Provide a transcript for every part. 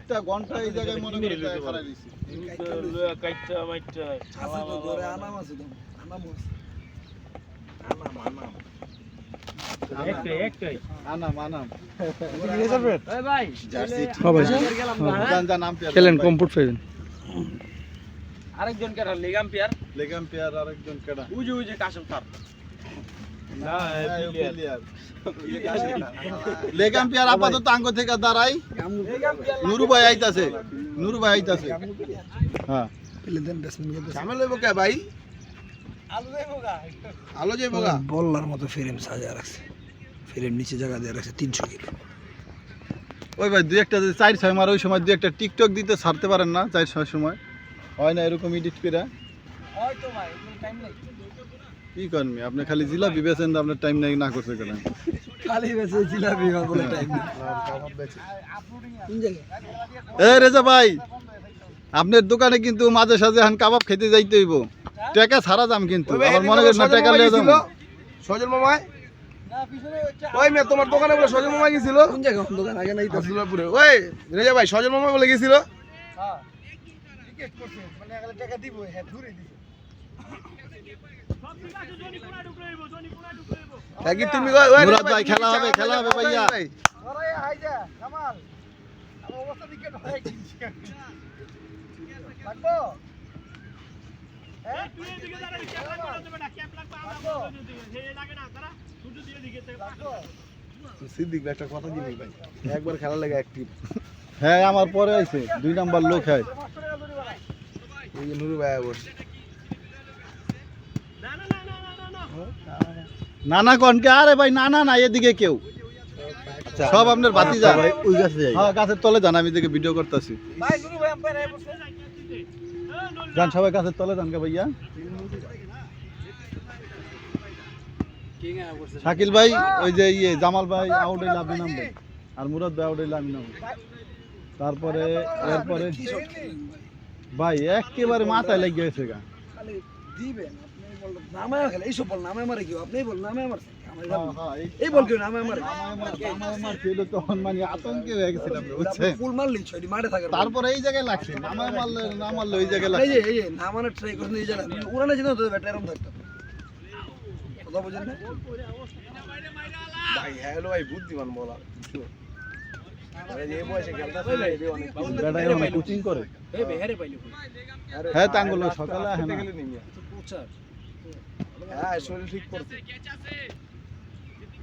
একটা ঘন্টা এই জায়গায় মনে করে খারাপ দিছি লয়া কাইটা মাইটা আছে তো ঘরে আনাম আছে তো আনাম আছে একটাই আনাম এই ভাই জার্সি হ্যাঁ ভাই জান নাম পেয়ার খেলেন কমফোর্ট ফেলেন আরেকজন কেডা লেগাম পেয়ার লেগাম পেয়ার আরেকজন কেডা উজে কাশম তার না প্লেয়ার লেগাম পেয়ার আপাতত আঙ্গ থেকে দাঁড়াই নুরু ভাই আইতাছে হ্যাঁ পেলে দেন ব্যাটসম্যান কে ঝামেলা হইব কে ভাই আলো যাইবো গা বলার মতো ফ্রেম সাজা রাখছে ফ্রেম নিচে জায়গা দিয়ে রাখছে 300 কিলো ওই ভাই দুই একটা 4-6 মার ওই সময় দুই একটা টিকটক দিতে ছাড়তে পারেন না 4-6 সময় হয় না এরকম এডিট করে হয়তো ভাই টাইম নাই কি করবি আপনি খালি জিলাপি বেচেন তো আপনার টাইম নাই না করতে কেন খালি বেঁচে জিলাপি বলে টাইম নাই কোন জায়গায় এ রেজা ভাই আপনার দোকানে কিন্তু মাঝে সাঝে এখন কাবাব খেতে যাইতে হইব টাকা ছাড়া দাম কিন্তু আমার মনে করেন না টাকা লিয়ে যাবো সজল মামাই ওই মে তোমার দোকানে বলে সজল মামাই গেছিল কোন জায়গায় দোকান আগে নাই তো আব্দুল্লাহপুরে ওই রেজা ভাই সজল মামাই বলে গেছিল হ্যাঁ টিকেট করছে মানে আগে টাকা দিব হ্যাঁ ধরে দিছে নাকি তুমি মুরাদ ভাই খেলা হবে ভাইয়া ওরে আইজা কামাল আমার অবস্থা দিকে ঢাই কিনছি লাগবো হ্যাঁ তুই এদিকে দাঁড়া ক্যাপ লাগবে বেটা ক্যাপ লাগবে আমার যে লাগে না তারা সূর্য দিয়ে দিকে লাগবো সিদ্দিক ভাই একটা কথা দিবি ভাই একবার খেলা লাগে অ্যাক্টিভ হ্যাঁ আমার পরে আইছে 2 নাম্বার লোক হয় এই যে নুরু ভাই আবার নানা কনকে আরে ভাই না এদিকে কেউ সব আপনার ভাতিজা ভাই ওই গাছে যাই হ্যাঁ গাছের তলে যান আমি দেখে ভিডিও করতেছি ভাই নুরু ভাই আম্পায়ার আই বসে যান সবাই গাছের তলে যান কে ভাইয়া শাকিল ভাই ওই যে জামাল ভাই আউট হইলে আপনি নামবেন আর মুরাদ ভাই আউট হইলে আমি নামব তারপরে এরপরে ভাই একেবারে মাথায় লেগে গেছে গা খালি দিবেন আপনি বল নামে খেলে এইসব বল নামে মারে কি আপনি বল নামে মার এই বল কেউ নামে মারে আমার ছিল তখন মানে আতঙ্কে হয়ে গেছিলাম বুঝছেন ফুল মারলি ছয়টি মাঠে থাকে তারপরে এই জায়গায় লাগছে নামায় মারলে না মারলে ওই জায়গায় এই লাগছে যে নামানোর ট্রাই করছেন এই জায়গা উড়ানে যেন তো ব্যাটারি এরকম থাকতো কথা বুঝেন না ভাই হ্যালো ভাই বুদ্ধিমান বলা আরে যে বয়সে খেলতাছে এই অনেক বেটাই অনেক কোচিং করে এই বেহারে পাইলো হ্যাঁ তাঙ্গুলো সকালে হ্যাঁ না। গেলে নিমিয়া প্রচার হ্যাঁ শরীর ঠিক করছে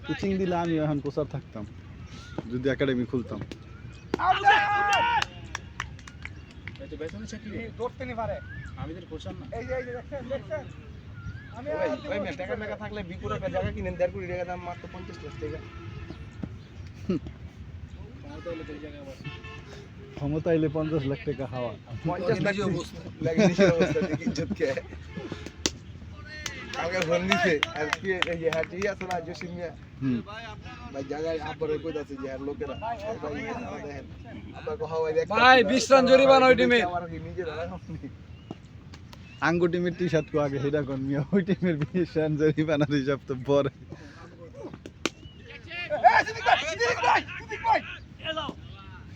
কোচিং দিলে আমি এখন কোচার থাকতাম যদি একাডেমি খুলতাম এটা বেতনে চাকরি ধরতে নি পারে আমি তো কোচার না এই যে দেখছেন আমি ভাই মে টাকা মেকা থাকলে বিপুর একটা জায়গা কিনেন 1.5 কোটি টাকা দাম মাত্র 50 লাখ টাকা তাহলে তো এই জায়গা আবার ক্ষমতা এলে 50 লাখ টাকা হাওয়া 50 লাখ লাগে নিচের অবস্থা দেখি ইজ্জতকে কালকে ফোন দিছে আর কি এই যে হাটি আছে না জসিম মিয়া ভাই জায়গায় আবার কই যাচ্ছে যে আর লোকেরা ভাই দেখেন আপনার কথা হয় দেখ ভাই 20 রান জরিমানা ওই টিমে আমার কি নিজের রাখনি আঙ্গু টিমের টি শার্ট কো আগে হেডা কোন মিয়া ওই টিমের 20 রান জরিমানার হিসাব তো পরে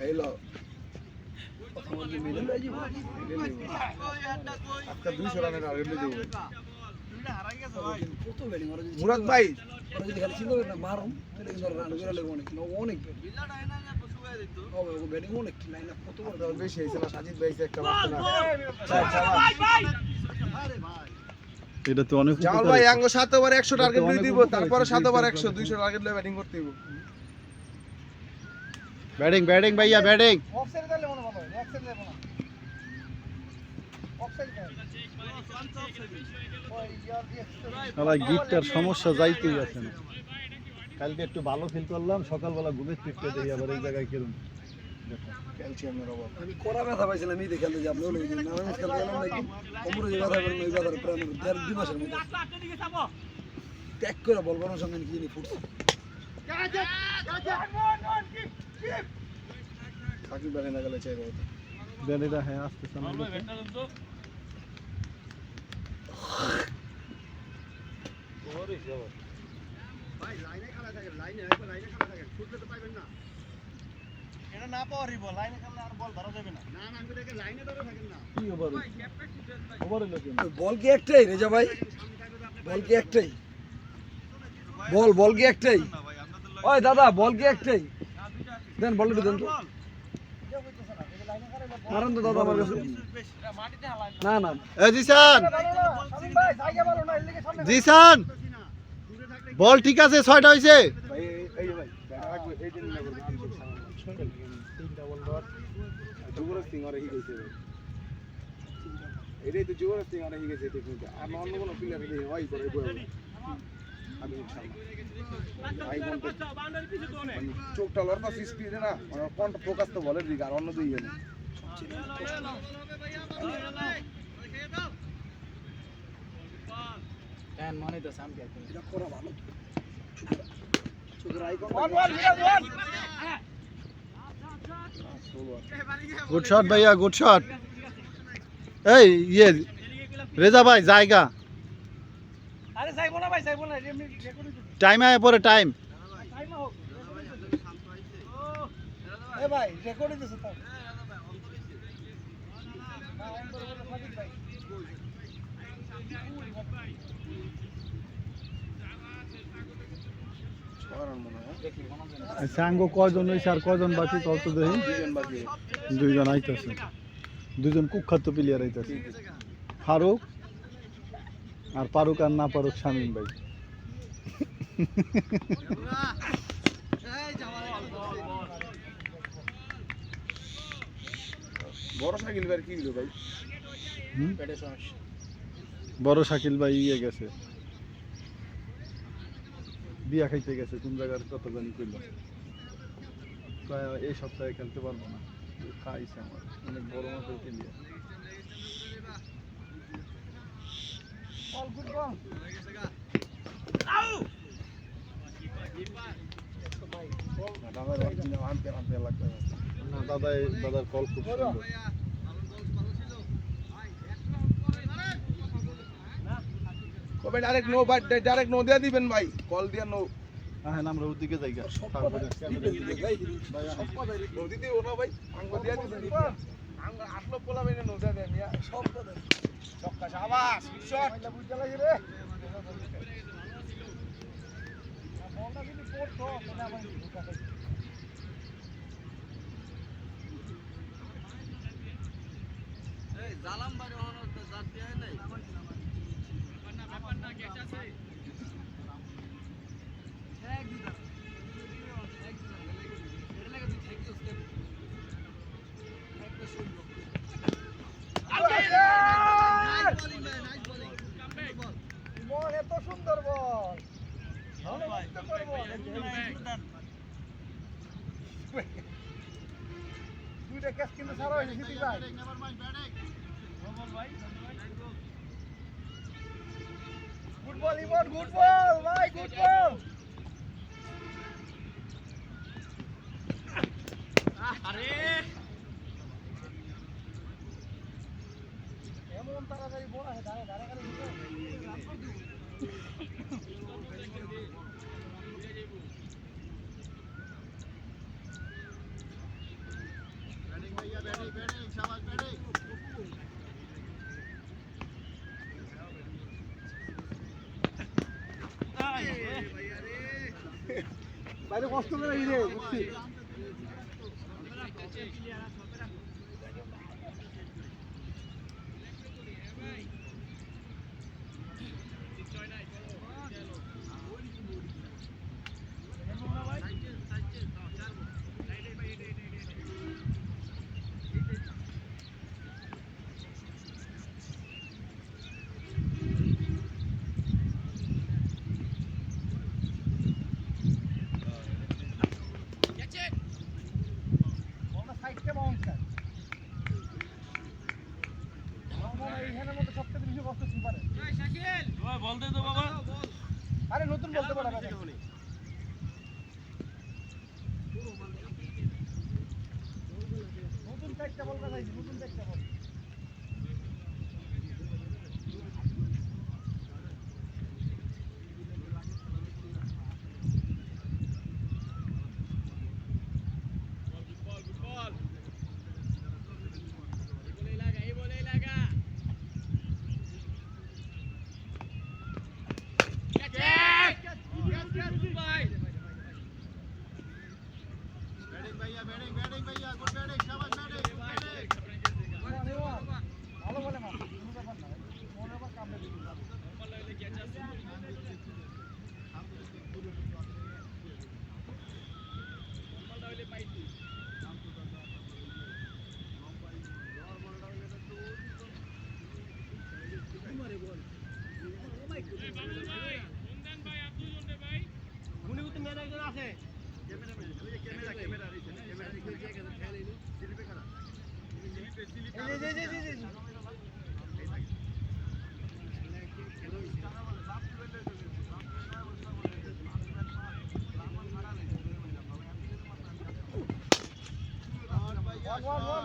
হ্যালো আজকে 200 রানের টার্গেট দেব কত ব্যাটিং আর মুরাদ ভাই যদি খালি চিন্তা করে না মারুম তাহলে কিন্তু রান করে লাগবে অনেক ব্যাটিং অনেক লাইন আপ কত বড় বেশি হয়েছে না সাজিদ ভাই একটা মারছে না এটা তো অনেক জামাল ভাই আঙ্গ 7 ওভার 100 টার্গেট দিয়ে দিব তারপরে 7 ওভার 100 200 টার্গেট লয়ে ব্যাটিং করতে দিব ব্যাটিং ভাইয়া ব্যাটিং অফসাইড দিলে মনে ভালো অফসাইড দেব না অফসাইড শালা গিফটার সমস্যা যাইতেই আছে না কালকে একটু ভালো ফিল করলাম সকালবেলা ঘুমের পিটতে দেই আবার এই জায়গায় কেরম ক্যালসিয়ামের অভাব আমি কোরা ব্যথা পাইছিলাম এই দেখে যে আপনি বলে যে না আমি খেলতে গেলাম নাকি কোমরে যে ব্যথা করলাম ওই ব্যথার প্রাণ 2 মাসের মধ্যে ত্যাগ করে বল বড় সঙ্গে কি জানি ফুটছে সাকিব ভাই না গেলে চাই ভাই ব্যাটিংটা হ্যাঁ আসতে সামনে ভাই লাইনে খেলা থাকে লাইনে একবার লাইনে খেলা থাকে ছুটলে তো পাইবেন না কি ওভার ওভার হলো কেন বল কি একটাই রেজা ভাই? বল কি একটাই? বল কি একটাই? ওই দাদা বল কি একটাই? দেন বল দেন তো। মারেন তো দাদা আমার কাছে। না না এ জিসান জিসান বল ঠিক আছে 6টা হইছে ভাই এই ভাই রাখবে এই দিন না করবে তিনটা বল ধর যুবরাজ সিং আর হি গেছে এটাই তো যুবরাজ সিং আর হি গেছে টেকনিক আর অন্য কোনো প্লেয়ার নেই হয় করে বই আমি ইনশাআল্লাহ আই কোন চোখটা লড়তা স্পিডে না মানে কোন ফোকাস তো বলের দিকে আর অন্য দুই গেল এটা করা ভালো। চোখের আইকন গুড শট ভাইয়া গুড শট এই ইয়ে রেজা ভাই জায়গা আরে যাইবো না ভাই যাইবো না টাইম আয় পরে টাইম এ ভাই রেকর্ডিং দিছে তো। ছড়ান মনে হয় সাঙ্গ কয়জন হইছে আর কয়জন বাকি কত দেখি দুজন বাকি দুইজন আইতাছে দুজন কুখ্যাত প্লেয়ার আইতাছে ফারুক আর ফারুক আর না ফারুক শামীম ভাই বড় সাইকেল বের কি হলো ভাই হুম? বড় শাকিল ভাই ইয়ে গেছে বিয়া খাইতে গেছে কোন জায়গার কত জানি কইল এই সপ্তাহে খেলতে পারবো না খাইছে আমার অনেক বড় মাপের প্লেয়ার দাদা অরিজিনাল আনতে লাগবে না দাদার কল খুব সুন্দর কবে ডাইরেক্ট নো দিয়া দিবেন ভাই কল দিয়া নো হ্যাঁ আমরা ওদিকে যাই গা নদী দিয়ে ওনা ভাই আঙ্গ দিয়া দিবেন আঙ্গ আসলো পোলা বাইনে নো দিয়া দেন ইয়া সব কথা ছক্কা শাবাশ শট বুঝতে লাগে রে বলটা যদি পড়তো তাহলে আবার ঢোকা যায় এই জালাম বাড়ি হনো তো জাতি হয় নাই ব্যাপার না ক্যাচ আছে এক দুটা এটা লাগে তুই থ্যাঙ্ক ইউ স্টেপ একটা সুন্দর নাইস বোলিং বল এত সুন্দর বল দুইটা ক্যাচ কিন্তু সারা হয়েছে সিটি ভাই গুড বল ইমন গুড বল ভাই গুড বল আরে এমন তাড়াতাড়ি বল আছে ধারে ধারে করে বাইরে কষ্ট করে রে বুঝছি আরে নতুন বলতে পারা নতুন চারটা বল কাটাইছি নতুন চারটা বল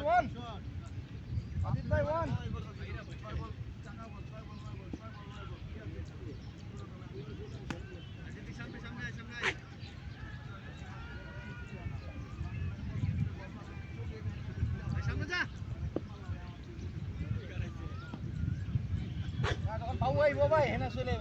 One. Adit bhai, one. Bau ai, bau bhai, hena sole.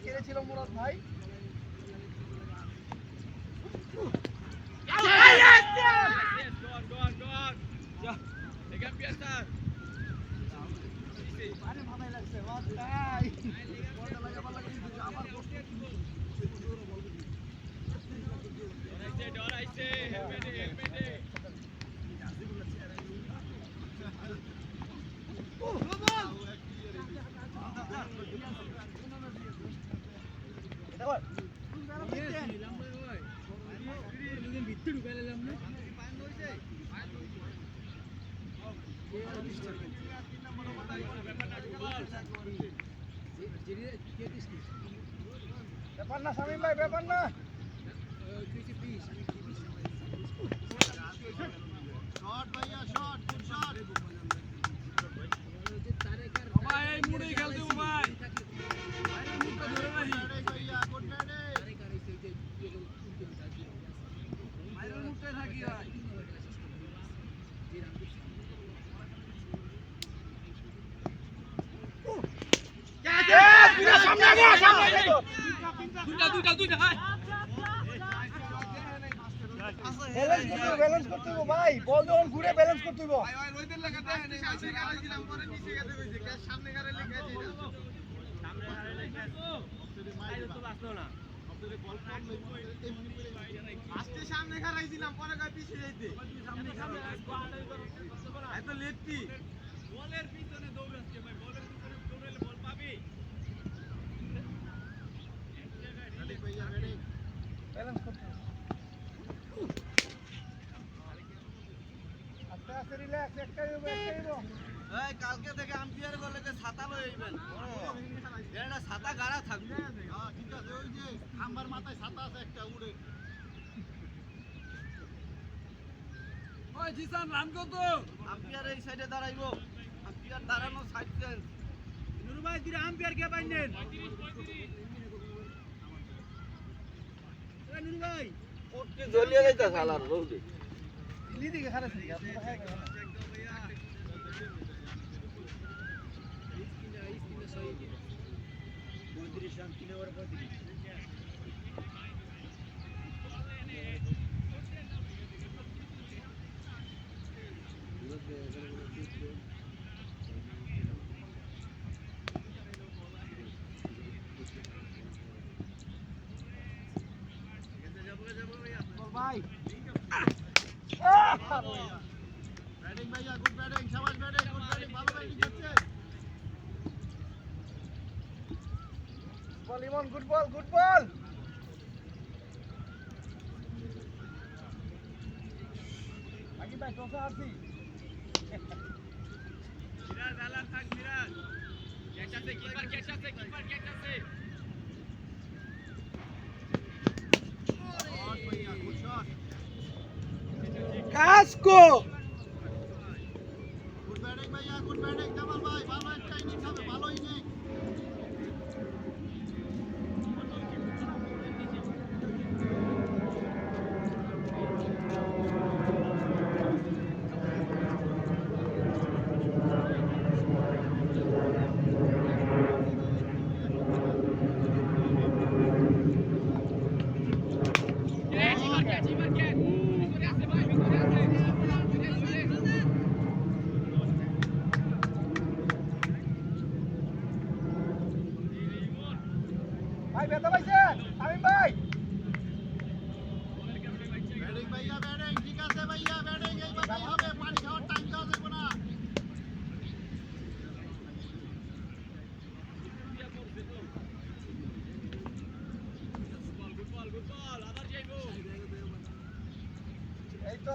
খেলেছিল মুরাদ ভাই ভালোই লাগছে ব্যাপার না শামীম ভাই, ব্যাপার না। শট ভাইয়া, শট, গুড শট। ভাই এই মুড়ি খেল দেব ভাই। আরে মুড়টা ধরে রাখি ভাইয়া, গুড ব্যাটিং। মাইরের মুড়টা থাকি ভাই। ব্যালেন্স করতে হবে ভাই, বল যখন ঘুরে ব্যালেন্স করতে হবে। সামনে খারাইছিলাম, পরে পিছিয়ে যাইতে এত লেটটি বলের পিছনে দৌড়াচ্ছে ভাই, বলের পিছনে দৌড়ালে বল পাবি। ব্যালেন্স করতে হবে। আস্তে আস্তে রিল্যাক্স, একটাই হবে। এই কালকে থেকে আম্পায়ার বলে যে ছাতা লই আইবেন, এটা ছাতা গাড়া থাকবে। হ্যাঁ ঠিক আছে, ওই যে খাম্বার মাথায় ছাতা আছে একটা উড়ে। ওই জিসান রান কত? আম্পায়ার এই সাইডে দাঁড়াইবো, আম্পায়ার দাঁড়ানো সাইড চেঞ্জ। নুরু ভাই দিরা আম্পায়ার কে বাইনেন? 35 35 এ নুরু ভাই ওটকে জ্বলিয়ে যাইতা শালার রৌদি লিদি কে খারাপ ঠিক আছে, দেখায় কেন একদম ভাইয়া। ইসকিনে সহি 35 রান কিনে ওর 35। ভাই ব্যাটিং ভাইয়া, গুড ব্যাটিং, শাবাশ ব্যাটিং, গুড ব্যাটিং, ভালো ব্যাটিং করছে। Ball Emon, good ball, good ball. আগে ভাই টসা আসি সিরাজ আলার থাক, সিরাজ ক্যাচ আছে, কিপার ক্যাচ আছে, কিপার ক্যাচ আছে। শট ভাইয়া, গুড শট। কাসকো গুড ব্যাটিং ভাইয়া, গুড ব্যাটিং জামাল ভাই, ভালো একটা ইনিংস হবে, ভালো ইনিংস। ভাই ব্যথা পাইছেন আমিন ভাই ব্যাটিং ভাইয়া ব্যাটিং ঠিক আছে ভাইয়া ব্যাটিং এইভাবেই হবে পানি খাওয়ার টাইম দেওয়া যাবে না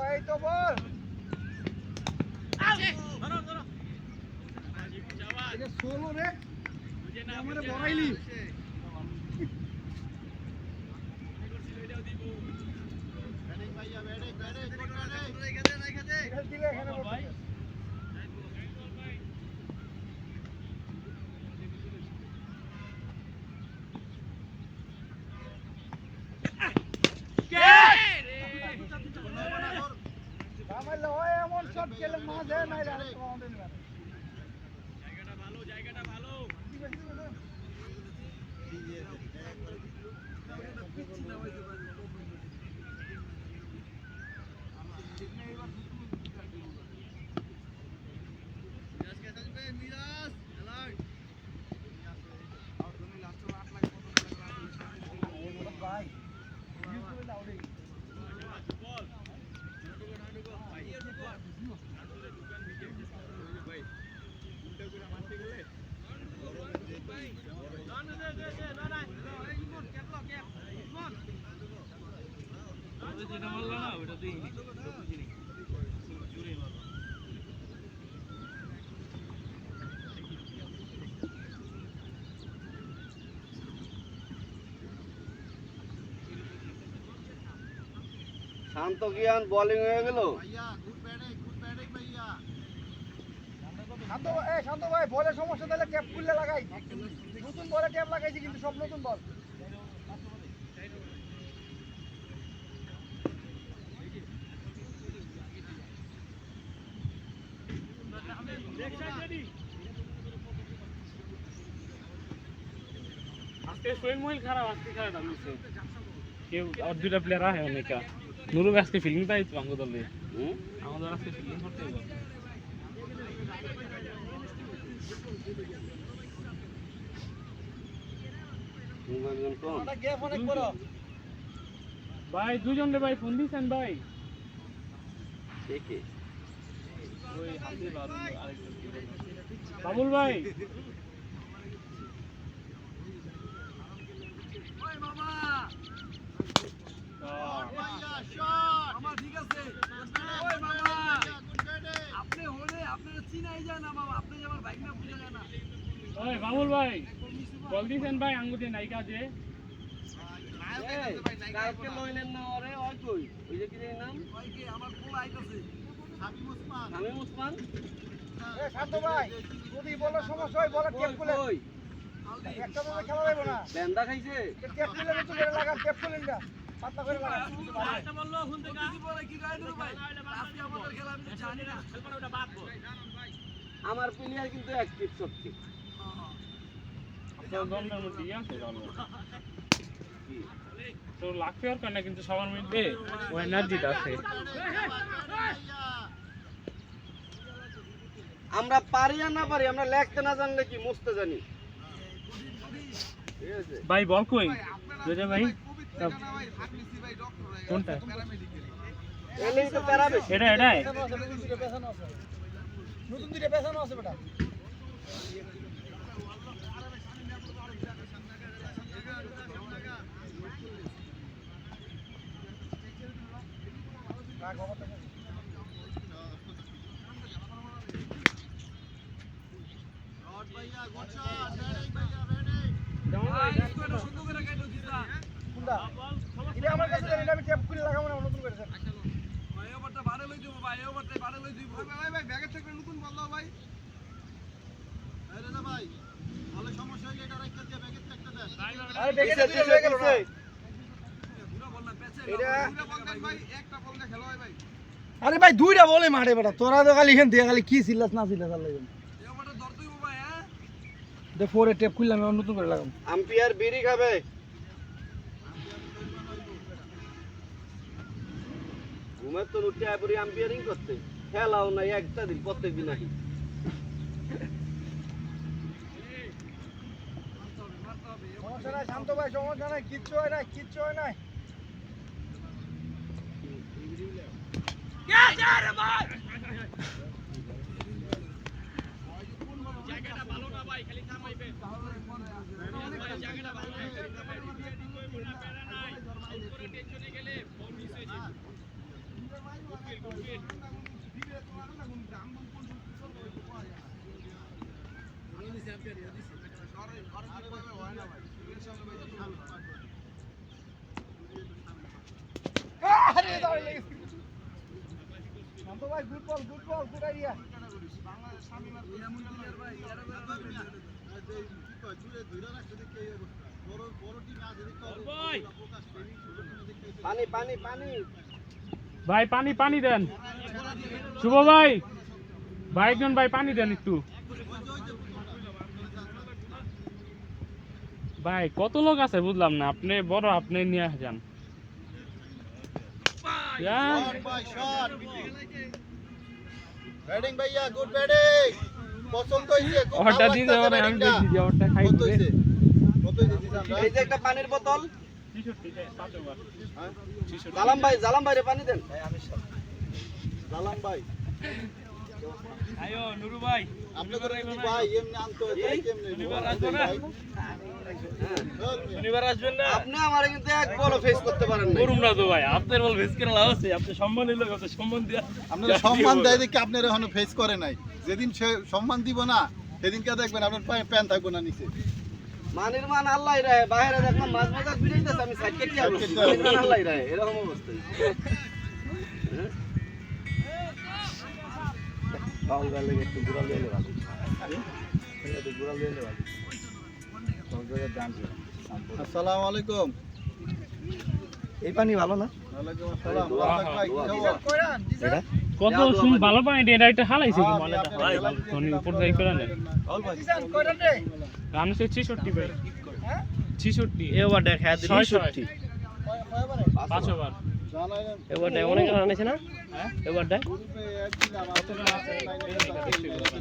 এই তো বল এটা সোলো রে আমারে বড়াইলি ব্যাটিং ভাইয়া ব্যাটিং ব্যাটিং ব্যাটিং দিলে এখানে ভাই আমাইলে হয় এমন শট খেলে মাঝে নাই রে জায়গাটা ভালো ভাই যেটা মারলো না ওটা তুই শান্ত জ্ঞান বোলিং হয়ে গেল ভাইয়া গুড ব্যাটিং ভাইয়া শান্ত ভাই বলের সমস্যা তাহলে ট্যাপ খুললে লাগাই নতুন বলে ট্যাপ লাগাইছি কিন্তু সব নতুন বল আজকে সোহেল মোহিল খারাপ আজকে খারাপ আমি কেউ আর দুইটা প্লেয়ার আছে অনেকা নুরু আজকে ফিল্ডিং তাই তো আমাদের দলে আমাদের আজকে ফিল্ডিং করতে হবে গ্যাপ অনেক বড় ভাই দুজন রে ভাই ফোন দিছেন ভাই দেখে ওই হাতে বাবুল ভাই ভাইয়া শট মামা ঠিক আছে ওই মামা আপনি হলে আপনারা চিনাই যায় না মামা আপনি যে আমার বাইক না বুঝে যায় না ওই বাবুল ভাই বল দিছেন ভাই আঙ্গুতে নাইকা যে কালকে লইলেন না ওরে ওই কই ওই যে কি নাম ওই কি আমার পোলা আইতাছে শামীম ওসমান এ শান্ত ভাই যদি বলার সমস্যা হয় বলার ট্যাপ খুলে একটা বলে খেলা যাবে না বেন্দা খাইছে ট্যাপ খুলে নতুন করে লাগান ট্যাপ খুলেন না পাতলা করে লাগান একটা বললো ফোন থেকে বলে কি গাইড ভাই আজকে আমাদের খেলা আমি জানি না খেলবার ওটা বাদ বল আমার প্লেয়ার কিন্তু অ্যাক্টিভ সত্যি আপনার দলের মধ্যে আছে ভালো তো লাগতে আর কেন কিন্তু সবার মধ্যে ও এনার্জিটা আছে আমরা পারি আর না পারি আমরা লিখতে না জানলে কি মুছতে জানি ঠিক আছে ভাই বল কই দুজা ভাই কোনটা এলেই তো প্যারাবে এটাই নতুন দুইটা পেছানো আছে বেটা কোনটা এটা আমার কাছে জানি না আমি ট্যাপ খুলে লাগাবো না নতুন করে ভাই ওভারটা ভাড়া লই দিব ভাই ওভারটা ভাড়া লই দিব ভাই ভাই ব্যাগের থেকে নতুন বল দাও ভাই আরে না ভাই ভালো সমস্যা হইলে এটা রাখতে দিয়ে ব্যাগের থেকে দেন আরে ব্যাগের থেকে লয়ে গেল না পুরো বল না পেছে এটা বল দেন ভাই একটা বল দিয়ে খেলা হয় ভাই আরে ভাই দুইটা বলে মারে বেটা তোরা তো খালি এখান দিয়ে খালি কি সিলাস না সিলাস আর লাগবে এই ওভারটা ধর তুই ভাই হ্যাঁ দে ফোরে ট্যাপ খুললাম আমি নতুন করে লাগাম আম্পায়ার বিড়ি খাবে ঘুমের তো উঠে আইবরি আম্পায়ারিং করতে খেলাও নাই একটা দিন প্রত্যেকদিন আহি সমস্যা নাই শান্ত ভাই, সমস্যা নাই, কিচ্ছু হয় নাই, কিচ্ছু হয় নাই। আরে দাঁড়িয়ে লেগেছে। শান্ত ভাই, গুড বল, গুড আইডিয়া। পানি পানি পানি ভাই পানি দেন শুভ ভাই, একজন ভাই পানি দেন একটু। ভাই কত লোক আছে বুঝলাম না, আপনি বড়, আপনি নিয়ে যান। ব্যাটিং ভাইয়া, গুড ব্যাটিং, পছন্দ হইছে, খুব ভালো ওটা দিয়ে লাগতাছে দেবেন, আমি ব্যাটিংটা। দেখি যে ওটা খাই কত করে। হইছে? কত হইছে দিছাম এই যে একটা পানির বোতল। 65 ওভার। জালাম ভাই রে পানি দেন। সালাম ভাই, আয়ো নুরু ভাই, আপনি করে কি ভাই এমনি আনতো তাই কেমনে শনিবার আসবে না? শনিবার আসবেন না? আপনি আমারে কিন্তু এক বলও ফেস করতে পারেন না। করুম না তো ভাই, আপনার বল ভেস করে লাভ আছে, আপনি সম্মান নিলে কত সম্মান দিয়া। আপনারা সম্মান দেয় দেখে আপনারা এখনো ফেস করে নাই। যেদিন সে সম্মান দিব না সেদিনকে দেখবেন আপনার পায়ে প্যান থাকবো না নিচে। মানির মান আল্লাহ রে, বাইরে দেখলাম মাছ বাজার ফিরাইতেছে, আমি সাইড কেটে আসছি। মানির মান আল্লাহ রে, এরকম অবস্থা। বাউল গালে একটু ঘুরা লইলে ভালো। একটু ঘুরা লইলে ভালো। আসসালামু আলাইকুম। এই পানি ভালো না? ওয়ালাইকুম আসসালাম। রাজাক ভাই, কি খবর? কইরান দিছেন? কত সুন্দর ভালো পানি দিয়ে এটা হালাইছে কি মানে আপনি ভাই, আপনার ধনী উপর যাই করে নেন। দিছেন কইরান রে? আমি সে 66 ভাই, হ্যাঁ 66 এবার দেখা দিই 66 কয়বারে? 5 ওভার। জানাইলেন এবার অনেক আনেছে না? হ্যাঁ এবার গ্রুপে একদিন আমার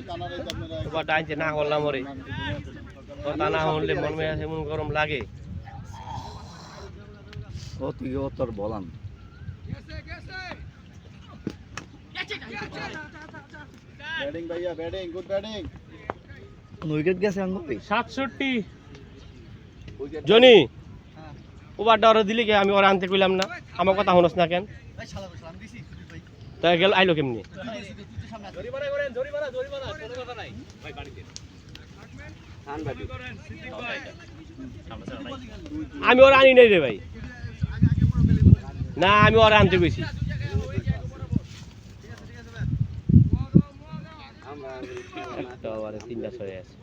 কানারে আপনারা এবার ডাইছে না করলাম ওরে। কথা না হলে মন মেজাজ এমন গরম লাগে। ও তুই ও তোর বলান। ব্যাটিং ভাইয়া, ব্যাটিং, গুড ব্যাটিং। উইকেট গেছে আঙ্গুপি। 67 জনি ওভারটা ওরা দিলি কে? আমি ওরা আনতে কইলাম না, আমার কথা শুনস না কেন? তাই গেল আইলো কেমনি? আমি ওরা আনি নাই রে ভাই, না আমি ওরা আনতে কইছি। একটা ওভারে 3টা ছয় আছে।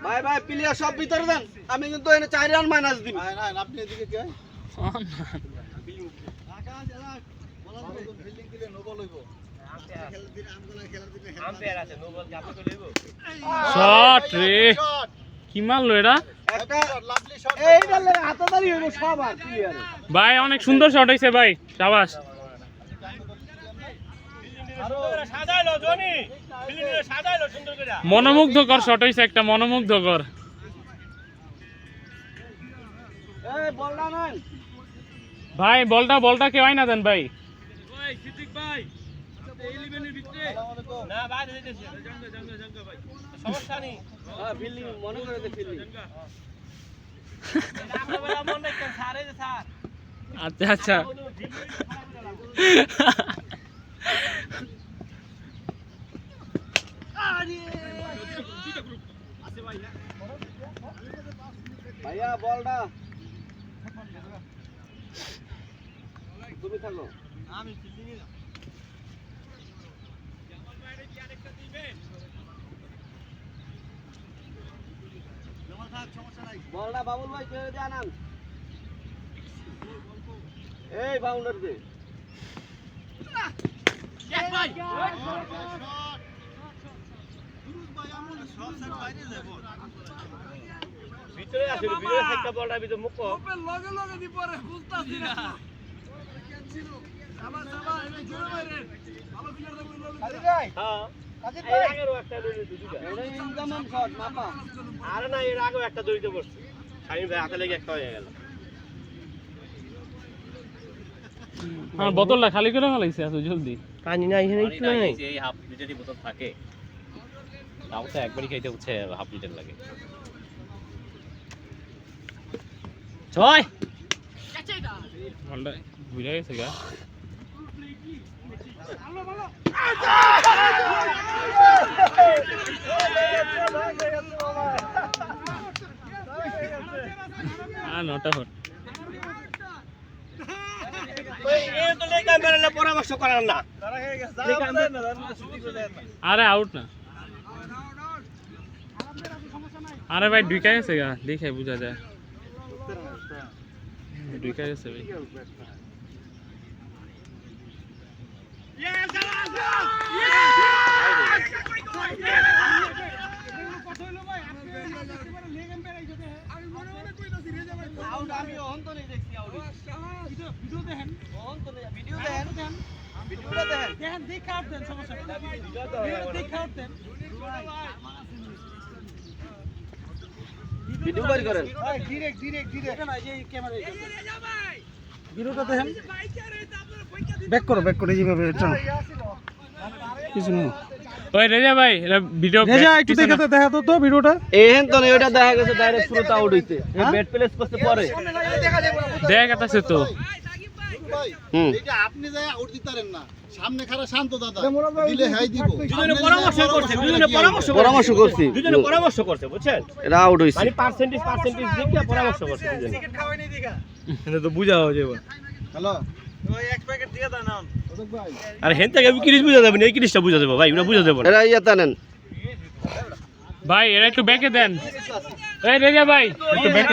ভাই ভাই প্লেয়ার সব ভিতরে দেন, আমি কিন্তু এনে 4 রান মাইনাস দিই। না না, আপনি এদিকে কে? ফিল্ডিং দিলে নো বল হইব। আম্পায়ার আছে, নো বল আপনি কই লইব? শট রে, কি মারলো এটা একটা লাভলি শট। এইটা লে হাততালি হইব সব আর প্লেয়ার। ভাই, অনেক সুন্দর শট হইছে ভাই, শাবাশ। মনোমুগ্ধকর শট হইছে একটা, মনোমুগ্ধকর। এই বলটা নেন। ভাই বলটা কেউ আইনা দেন ভাই। হ্যাঁ ফিল্ডিং মনে করে দে ফিল্ডিং। আচ্ছা আচ্ছা, ভাইয়া বলটা তুমি থাকো। আমি ফিল্ডিং এ বলটা বাবুল ভাই কে দিয়ে আনান। এই বাউন্ডারি দে। ভিতরে আছে, ভিতরে একটা বলটা ভিতরে মুখ লগে লগে দি পরে বুঝতাছি না। সাবা সাবা এই জোরে মারেন। ভালো প্লেয়ার দেখুন লগে। আরে ভাই হ্যাঁ আরে না এর আগেও একটা দড়িতে পড়ছে শামিম ভাই হাতে লেগে একটা হয়ে গেল আমার বোতলটা খালি করে ফেলাইছে এত জলদি। পানি না এখানে একটু নাই এই হাফ লিটারই বোতল থাকে, তাও তো একবারই খাইতে হচ্ছে হাফ লিটার লাগে। ছয় বলটা বুঝা গেছে গা। নটা হট পরামর্শ করার না আরে আউট না। আরে ভাই ঢুকে গেছে গা, দেখে বুঝা যায় ঢুকে গেছে ভাই। আমি অন্ত নেই দেখছি ভিডিও দেখেন অন্ত নেই ভিডিও দেখেন ভিডিওটা দেখেন দেখে আউট দেন সমস্যা নেই দেখে আউট দেন ভিডিও বাই করেন ডিরেক্ট না এই ক্যামেরা ভিডিওটা দেখেন ব্যাক করো যেভাবে চলো কিছু না ওই রেজা ভাই এটা ভিডিও রেজা একটু দেখাতো তো ভিডিওটা এহেন তো ওটা দেখা গেছে ডাইরেক্ট পুরো আউট হইতে ব্যাট প্লেস করতে পরে দেখ আছে তো। এইটা আপনি যায় আউট দিতারেন না, সামনে খারা শান্ত দাদা দিলে হাই দিব। দুজনে পরামর্শ করছে বুঝছেন এটা আউট হইছে মানে পার্সেন্টেজ দেখে পরামর্শ করছে দুজনে এটা তো বুঝা হয়ে যাবে। হ্যালো আর হেন থেকে কিরিশ বুঝা যাবে না এই কিরিশটা বুঝা যাবে ভাই এটা বুঝা যাবে না এরা ইয়াতা নেন ভাই এরা একটু ব্যাকে দেন। এই রেজা ভাই একটু ব্যাকে